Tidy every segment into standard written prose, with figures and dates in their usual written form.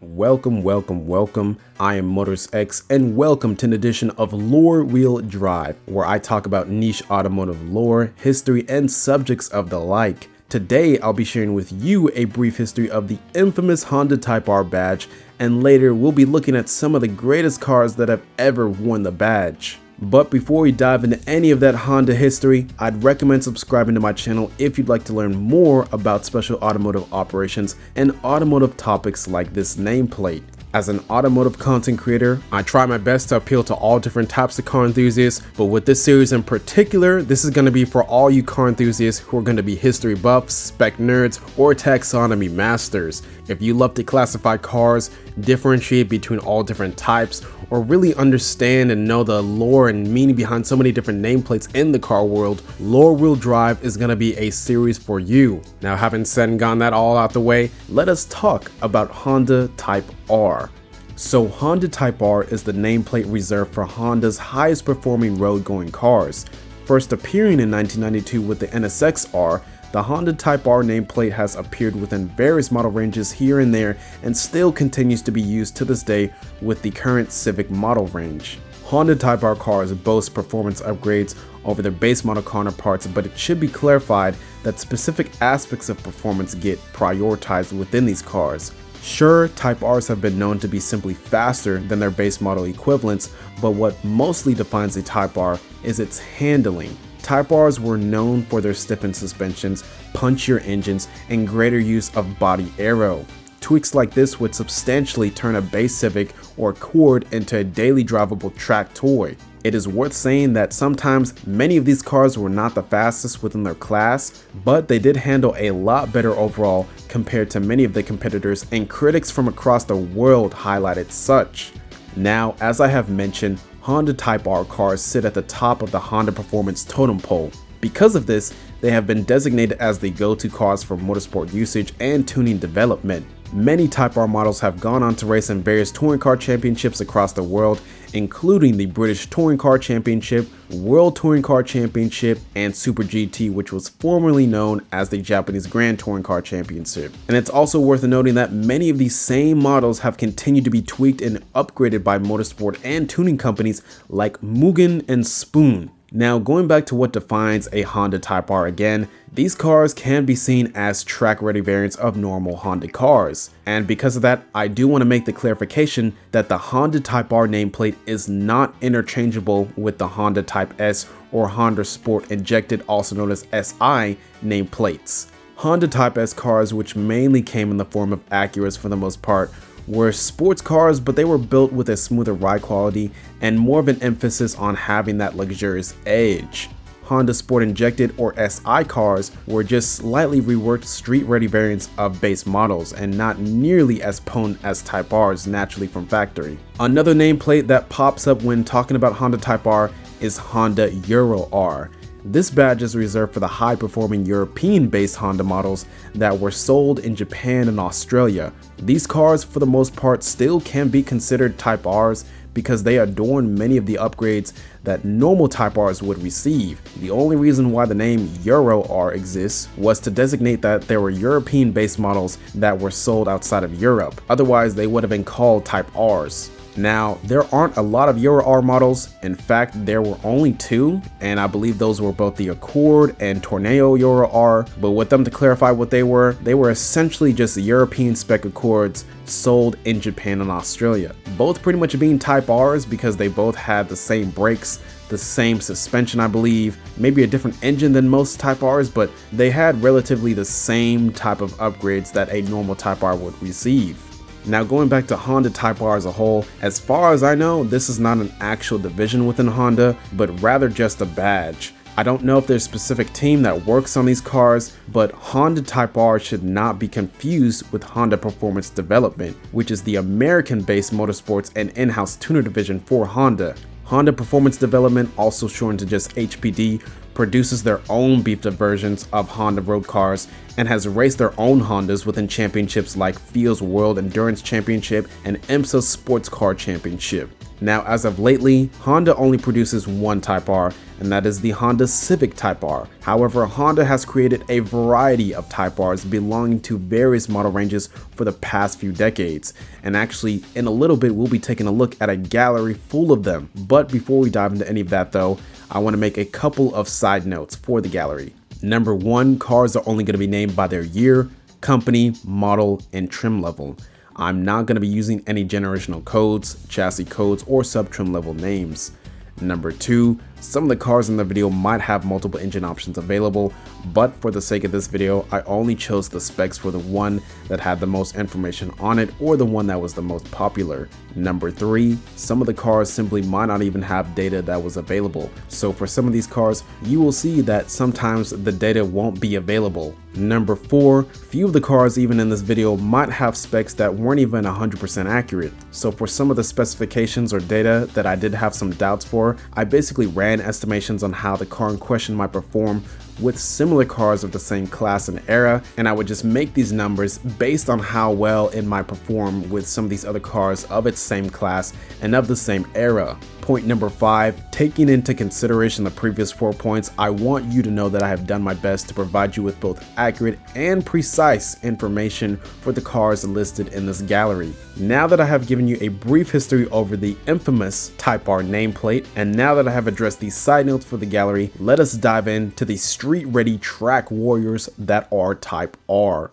Welcome. I am MotoristX and welcome to an edition of Lore Wheel Drive, where I talk about niche automotive lore, history, and subjects of the like. Today, I'll be sharing with you a brief history of the infamous Honda Type R badge, and later we'll be looking at some of the greatest cars that have ever worn the badge. But before we dive into any of that Honda history, I'd recommend subscribing to my channel if you'd like to learn more about special automotive operations and automotive topics like this nameplate. As an automotive content creator, I try my best to appeal to all different types of car enthusiasts, but with this series in particular, this is going to be for all you car enthusiasts who are going to be history buffs, spec nerds, or taxonomy masters. If you love to classify cars, differentiate between all different types, or really understand and know the lore and meaning behind so many different nameplates in the car world, Lore Wheel Drive is going to be a series for you. Now, having said and gone that all out the way, let us talk about Honda Type R. So Honda Type R is the nameplate reserved for Honda's highest performing road-going cars. First appearing in 1992 with the NSX-R, the Honda Type R nameplate has appeared within various model ranges here and there and still continues to be used to this day with the current Civic model range. Honda Type R cars boast performance upgrades over their base model counterparts, but it should be clarified that specific aspects of performance get prioritized within these cars. Sure, Type Rs have been known to be simply faster than their base model equivalents, but what mostly defines a Type R is its handling. Type Rs were known for their stiffened suspensions, punchier engines, and greater use of body aero. Tweaks like this would substantially turn a base Civic or Accord into a daily drivable track toy. It is worth saying that sometimes many of these cars were not the fastest within their class, but they did handle a lot better overall compared to many of the competitors, and critics from across the world highlighted such. Now, as I have mentioned, Honda Type R cars sit at the top of the Honda performance totem pole. Because of this, they have been designated as the go-to cars for motorsport usage and tuning development. Many Type R models have gone on to race in various touring car championships across the world, including the British Touring Car Championship, World Touring Car Championship, and Super GT, which was formerly known as the Japanese Grand Touring Car Championship. And it's also worth noting that many of these same models have continued to be tweaked and upgraded by motorsport and tuning companies like Mugen and Spoon. Now, going back to what defines a Honda Type R again, these cars can be seen as track-ready variants of normal Honda cars. And because of that, I do want to make the clarification that the Honda Type R nameplate is not interchangeable with the Honda Type S or Honda Sport Injected, also known as SI, nameplates. Honda Type S cars, which mainly came in the form of Acuras for the most part, were sports cars, but they were built with a smoother ride quality and more of an emphasis on having that luxurious edge. Honda Sport Injected or SI cars were just slightly reworked street-ready variants of base models and not nearly as potent as Type Rs naturally from factory. Another nameplate that pops up when talking about Honda Type R is Honda Euro R. This badge is reserved for the high-performing European-based Honda models that were sold in Japan and Australia. These cars, for the most part, still can be considered Type Rs because they adorn many of the upgrades that normal Type Rs would receive. The only reason why the name Euro R exists was to designate that there were European-based models that were sold outside of Europe. Otherwise, they would have been called Type Rs. Now, there aren't a lot of Euro R models. In fact, there were only two, and I believe those were both the Accord and Tornado Euro R. But with them, to clarify what they were essentially just European spec Accords sold in Japan and Australia. Both pretty much being Type Rs because they both had the same brakes, the same suspension, I believe, maybe a different engine than most Type Rs, but they had relatively the same type of upgrades that a normal Type R would receive. Now, going back to Honda Type R as a whole, as far as I know, this is not an actual division within Honda, but rather just a badge. I don't know if there's a specific team that works on these cars, but Honda Type R should not be confused with Honda Performance Development, which is the American-based motorsports and in-house tuner division for Honda. Honda Performance Development, also shortened to just HPD, produces their own beefed up versions of Honda road cars and has raced their own Hondas within championships like FIA's World Endurance Championship and IMSA's Sports Car Championship. Now, as of lately, Honda only produces one Type R, and that is the Honda Civic Type R. However, Honda has created a variety of Type Rs belonging to various model ranges for the past few decades. And actually, in a little bit, we'll be taking a look at a gallery full of them. But before we dive into any of that though, I want to make a couple of side notes for the gallery. Number one, cars are only going to be named by their year, company, model, and trim level. I'm not going to be using any generational codes, chassis codes, or sub-trim level names. Number two, some of the cars in the video might have multiple engine options available, but for the sake of this video, I only chose the specs for the one that had the most information on it or the one that was the most popular. Number three, some of the cars simply might not even have data that was available. So for some of these cars, you will see that sometimes the data won't be available. Number four, few of the cars even in this video might have specs that weren't even 100% accurate. So for some of the specifications or data that I did have some doubts for, I basically ran estimations on how the car in question might perform with similar cars of the same class and era, and I would just make these numbers based on how well it might perform with some of these other cars of its same class and of the same era. Point number five, taking into consideration the previous 4 points, I want you to know that I have done my best to provide you with both accurate and precise information for the cars listed in this gallery. Now that I have given you a brief history over the infamous Type R nameplate, and now that I have addressed these side notes for the gallery, let us dive into the street-ready track warriors that are Type R.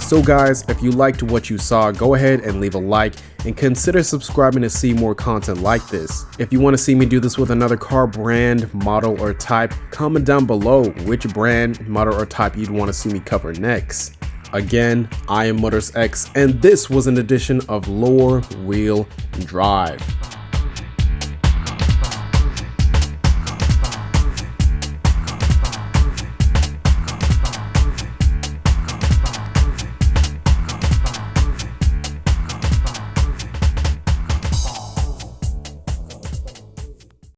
So guys, if you liked what you saw, go ahead and leave a like and consider subscribing to see more content like this. If you want to see me do this with another car brand, model, or type, comment down below which brand, model, or type you'd want to see me cover next. Again, I am MotoristX, and this was an edition of Lore Wheel Drive.